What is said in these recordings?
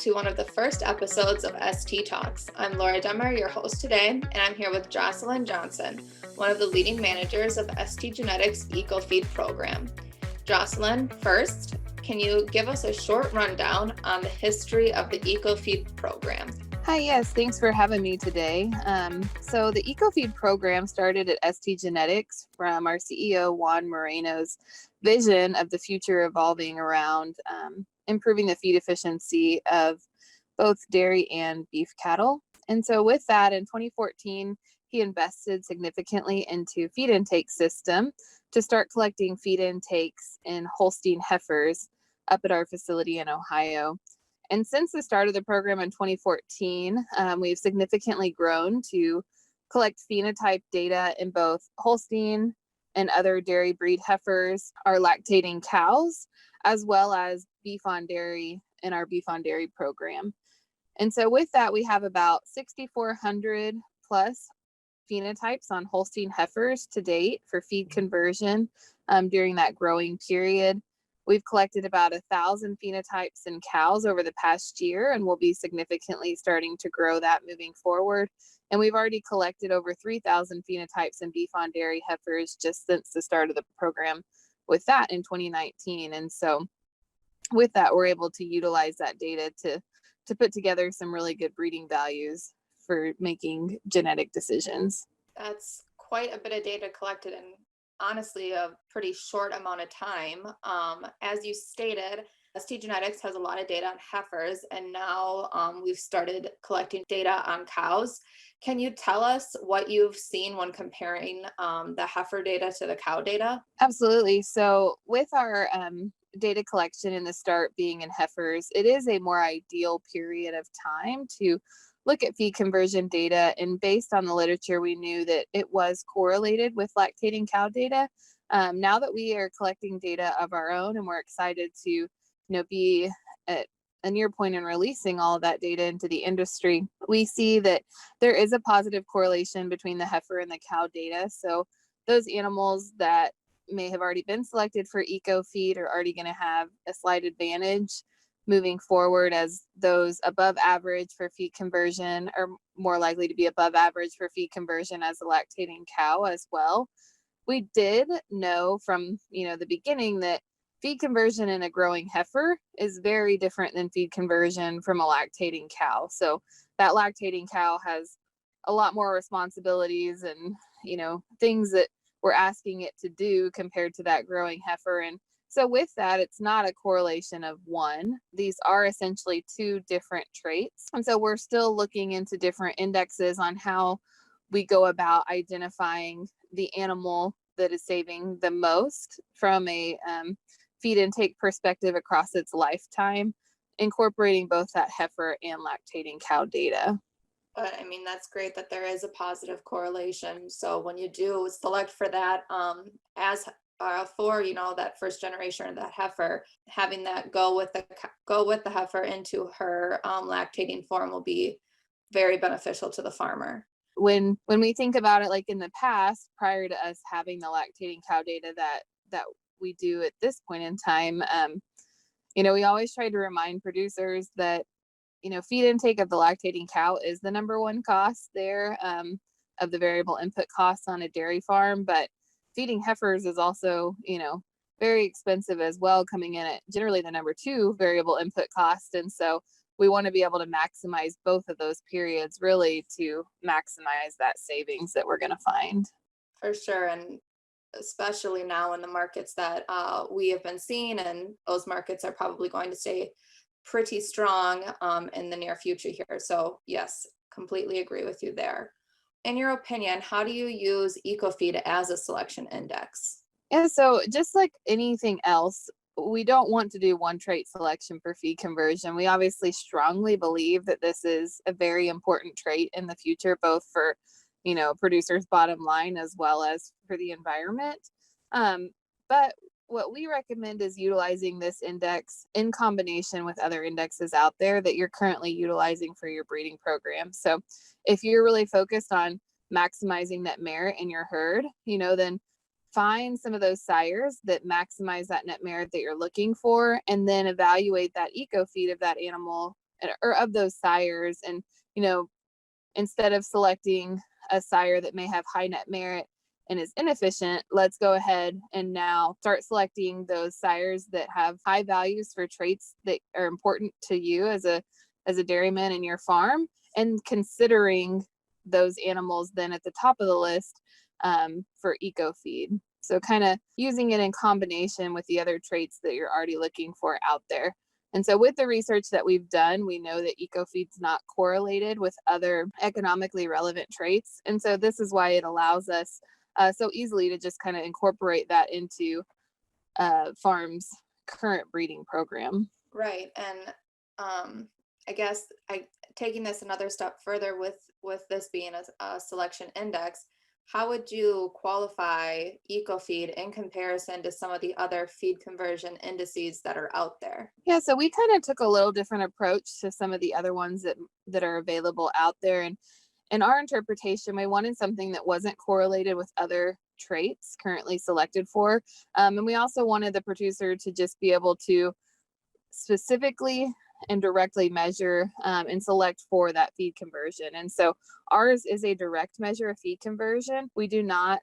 to one of the first episodes of STtalks. I'm Laura Demmer, your host today, and I'm here with Jocelyn Johnson, one of the leading managers of the STgenetics EcoFeed program. Jocelyn, first, can you give us a short rundown on the history of the EcoFeed program? Hi, yes, thanks for having me today. So the EcoFeed program started at STgenetics from our CEO, Juan Moreno's vision of the future evolving around improving the feed efficiency of both dairy and beef cattle. And so with that, in 2014, he invested significantly into feed intake system to start collecting feed intakes in Holstein heifers up at our facility in Ohio. And since the start of the program in 2014, we've significantly grown to collect phenotype data in both Holstein and other dairy breed heifers, our lactating cows, as well as beef on dairy in our beef on dairy program. And so with that, we have about 6,400 plus phenotypes on Holstein heifers to date for feed conversion during that growing period. We've collected about 1,000 phenotypes in cows over the past year, and we'll be significantly starting to grow that moving forward. And we've already collected over 3,000 phenotypes in beef on dairy heifers just since the start of the program with that in 2019. And so with that, we're able to utilize that data to put together some really good breeding values for making genetic decisions. That's quite a bit of data collected in honestly a pretty short amount of time. As you stated, STgenetics has a lot of data on heifers, and now we've started collecting data on cows. Can you tell us what you've seen when comparing the heifer data to the cow data? Absolutely. So with our data collection in the start being in heifers, it is a more ideal period of time to look at feed conversion data, and based on the literature, we knew that it was correlated with lactating cow data. Now that we are collecting data of our own, and we're excited to, be at a near point in releasing all of that data into the industry, we see that there is a positive correlation between the heifer and the cow data. So those animals that may have already been selected for EcoFeed are already going to have a slight advantage moving forward, as those above average for feed conversion are more likely to be above average for feed conversion as a lactating cow as well. We did know from the beginning that feed conversion in a growing heifer is very different than feed conversion from a lactating cow. So that lactating cow has a lot more responsibilities and things that we're asking it to do compared to that growing heifer. And so with that, it's not a correlation of one. These are essentially two different traits. And so we're still looking into different indexes on how we go about identifying the animal that is saving the most from a feed intake perspective across its lifetime, incorporating both that heifer and lactating cow data. But that's great that there is a positive correlation. So when you do select for that, as for that first generation of that heifer, having that go with the heifer into her lactating form will be very beneficial to the farmer. When we think about it, like in the past, prior to us having the lactating cow data that we do at this point in time, we always try to remind producers that feed intake of the lactating cow is the number one cost there of the variable input costs on a dairy farm, but feeding heifers is also, very expensive as well, coming in at generally the number two variable input cost. And so we want to be able to maximize both of those periods really to maximize that savings that we're going to find. For sure. And especially now in the markets that we have been seeing, and those markets are probably going to stay pretty strong in the near future here. So yes, completely agree with you there. In your opinion, how do you use EcoFeed as a selection index? Yeah, so just like anything else, we don't want to do one trait selection for feed conversion. We obviously strongly believe that this is a very important trait in the future, both for, producers' bottom line as well as for the environment. But what we recommend is utilizing this index in combination with other indexes out there that you're currently utilizing for your breeding program. So if you're really focused on maximizing that merit in your herd, then find some of those sires that maximize that net merit that you're looking for, and then evaluate that EcoFeed of that animal or of those sires. And, instead of selecting a sire that may have high net merit and is inefficient, let's go ahead and now start selecting those sires that have high values for traits that are important to you as a dairyman in your farm, and considering those animals then at the top of the list for EcoFeed. So kind of using it in combination with the other traits that you're already looking for out there. And so with the research that we've done, we know that EcoFeed's not correlated with other economically relevant traits. And so this is why it allows us so easily to just kind of incorporate that into farms' current breeding program. Right. And I guess taking this another step further with this being a selection index, how would you qualify EcoFeed in comparison to some of the other feed conversion indices that are out there? Yeah, so we kind of took a little different approach to some of the other ones that are available out there. And in our interpretation, we wanted something that wasn't correlated with other traits currently selected for. And we also wanted the producer to just be able to specifically and directly measure and select for that feed conversion. And so ours is a direct measure of feed conversion. We do not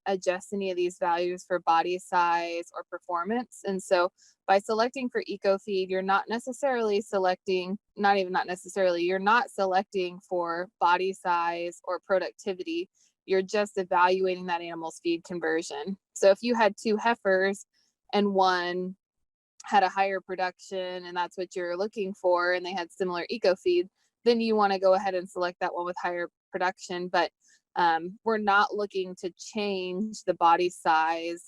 adjust any of these values for body size or performance. And so by selecting for EcoFeed, you're not selecting for body size or productivity. You're just evaluating that animal's feed conversion. So if you had 2 heifers and one had a higher production and that's what you're looking for, and they had similar EcoFeed, then you want to go ahead and select that one with higher production. But we're not looking to change the body size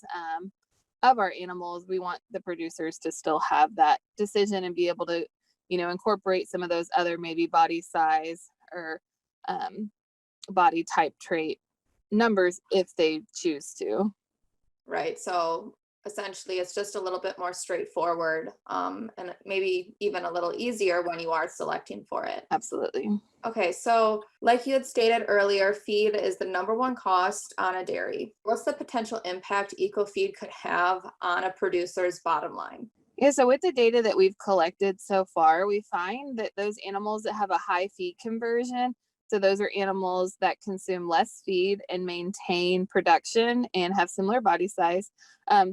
of our animals. We want the producers to still have that decision and be able to, incorporate some of those other maybe body size or body type trait numbers if they choose to. Right. So essentially it's just a little bit more straightforward and maybe even a little easier when you are selecting for it. Absolutely. Okay, so like you had stated earlier, feed is the #1 cost on a dairy. What's the potential impact EcoFeed could have on a producer's bottom line? Yeah, so with the data that we've collected so far, we find that those animals that have a high feed conversion, so those are animals that consume less feed and maintain production and have similar body size,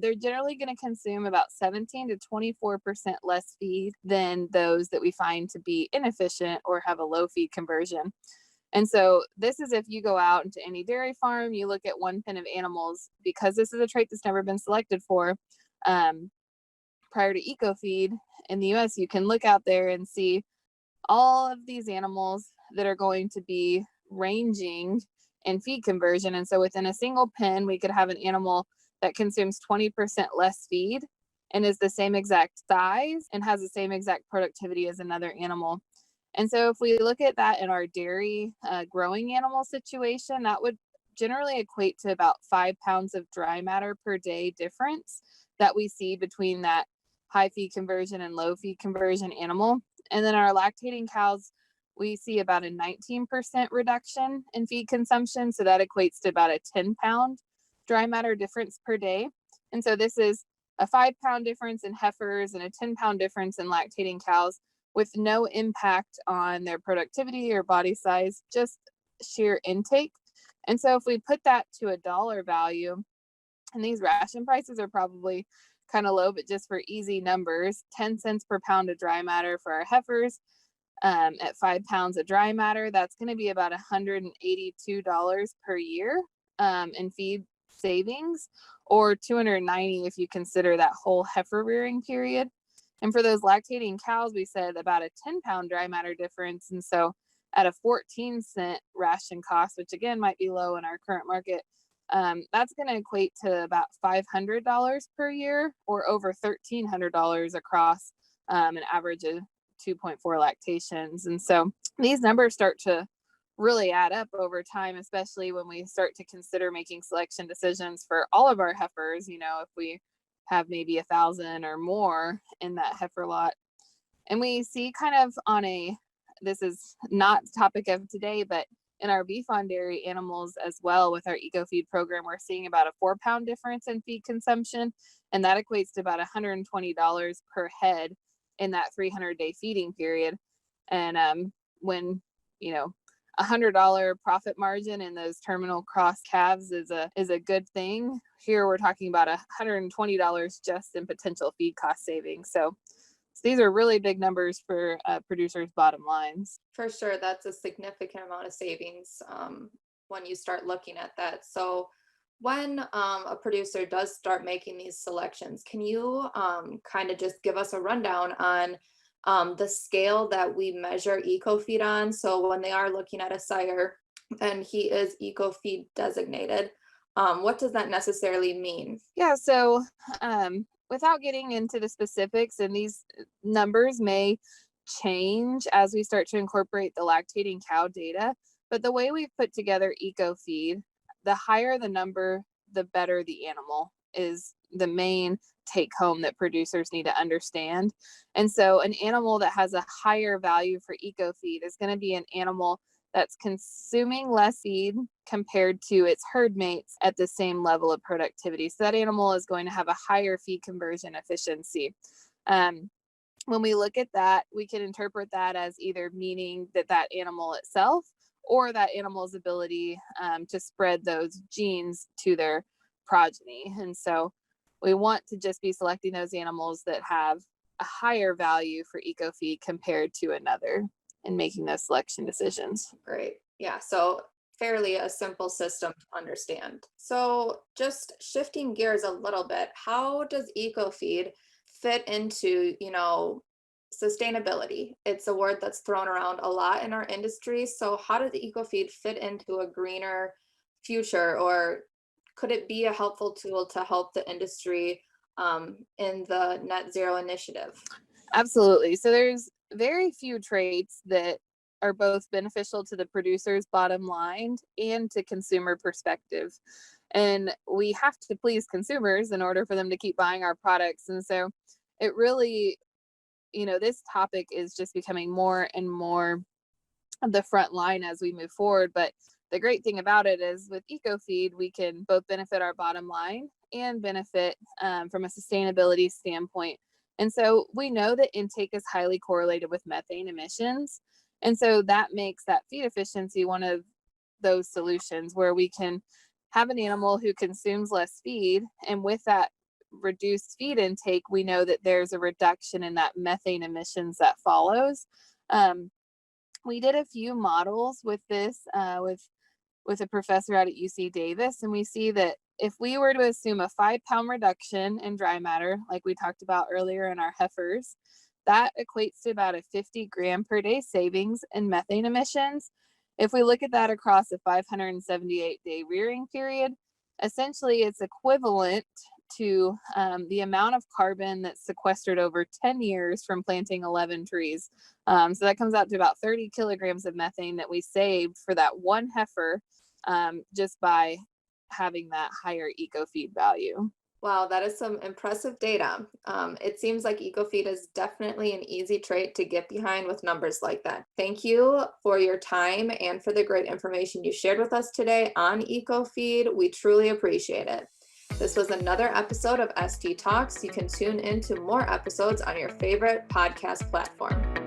they're generally going to consume about 17 to 24% less feed than those that we find to be inefficient or have a low feed conversion. And so this is if you go out into any dairy farm, you look at one pen of animals, because this is a trait that's never been selected for prior to EcoFeed in the US, you can look out there and see all of these animals that are going to be ranging in feed conversion. And so within a single pen, we could have an animal that consumes 20% less feed and is the same exact size and has the same exact productivity as another animal. And so if we look at that in our dairy growing animal situation, that would generally equate to about 5 pounds of dry matter per day difference that we see between that high feed conversion and low feed conversion animal. And then our lactating cows, we see about a 19% reduction in feed consumption. So that equates to about a 10-pound dry matter difference per day. And so this is a 5-pound difference in heifers and a 10-pound difference in lactating cows with no impact on their productivity or body size, just sheer intake. And so if we put that to a dollar value, and these ration prices are probably kind of low, but just for easy numbers, 10 cents per pound of dry matter for our heifers at 5 pounds of dry matter, that's going to be about $182 per year in feed savings, or $290 if you consider that whole heifer rearing period. And for those lactating cows, we said about a 10-pound dry matter difference. And so at a 14-cent ration cost, which again might be low in our current market, that's going to equate to about $500 per year, or over $1,300 across an average of 2.4 lactations. And so these numbers start to really add up over time, especially when we start to consider making selection decisions for all of our heifers. If we have maybe 1,000 or more in that heifer lot. And we see kind of this is not the topic of today, but in our beef on dairy animals as well, with our EcoFeed program, we're seeing about a 4-pound difference in feed consumption. And that equates to about $120 per head in that 300-day feeding period. And when, $100 profit margin in those terminal cross calves is a good thing. Here we're talking about $120 just in potential feed cost savings. So these are really big numbers for producers' bottom lines. For sure, that's a significant amount of savings when you start looking at that. So when a producer does start making these selections, can you kind of just give us a rundown on the scale that we measure EcoFeed on? So when they are looking at a sire and he is EcoFeed designated, what does that necessarily mean? Yeah, so without getting into the specifics, and these numbers may change as we start to incorporate the lactating cow data, but the way we've put together EcoFeed, the higher the number, the better the animal is the main take home that producers need to understand. And so an animal that has a higher value for EcoFeed is going to be an animal that's consuming less feed compared to its herd mates at the same level of productivity. So that animal is going to have a higher feed conversion efficiency. When we look at that, we can interpret that as either meaning that that animal itself or that animal's ability to spread those genes to their progeny. And so we want to just be selecting those animals that have a higher value for EcoFeed compared to another and making those selection decisions. Great. Yeah. So fairly a simple system to understand. So just shifting gears a little bit, how does EcoFeed fit into, sustainability? It's a word that's thrown around a lot in our industry. So how does EcoFeed fit into a greener future, or could it be a helpful tool to help the industry in the net zero initiative? Absolutely. So there's very few traits that are both beneficial to the producer's bottom line and to consumer perspective. And we have to please consumers in order for them to keep buying our products. And so it really, this topic is just becoming more and more of the front line as we move forward. But the great thing about it is with EcoFeed, we can both benefit our bottom line and benefit from a sustainability standpoint. And so we know that intake is highly correlated with methane emissions. And so that makes that feed efficiency one of those solutions where we can have an animal who consumes less feed. And with that reduced feed intake, we know that there's a reduction in that methane emissions that follows. We did a few models with this, with a professor out at UC Davis, and we see that if we were to assume a 5-pound reduction in dry matter, like we talked about earlier in our heifers, that equates to about a 50 gram per day savings in methane emissions. If we look at that across a 578-day rearing period, essentially it's equivalent to the amount of carbon that's sequestered over 10 years from planting 11 trees. So that comes out to about 30 kilograms of methane that we saved for that one heifer just by having that higher EcoFeed value. Wow, that is some impressive data. It seems like EcoFeed is definitely an easy trait to get behind with numbers like that. Thank you for your time and for the great information you shared with us today on EcoFeed. We truly appreciate it. This was another episode of STtalks. You can tune in to more episodes on your favorite podcast platform.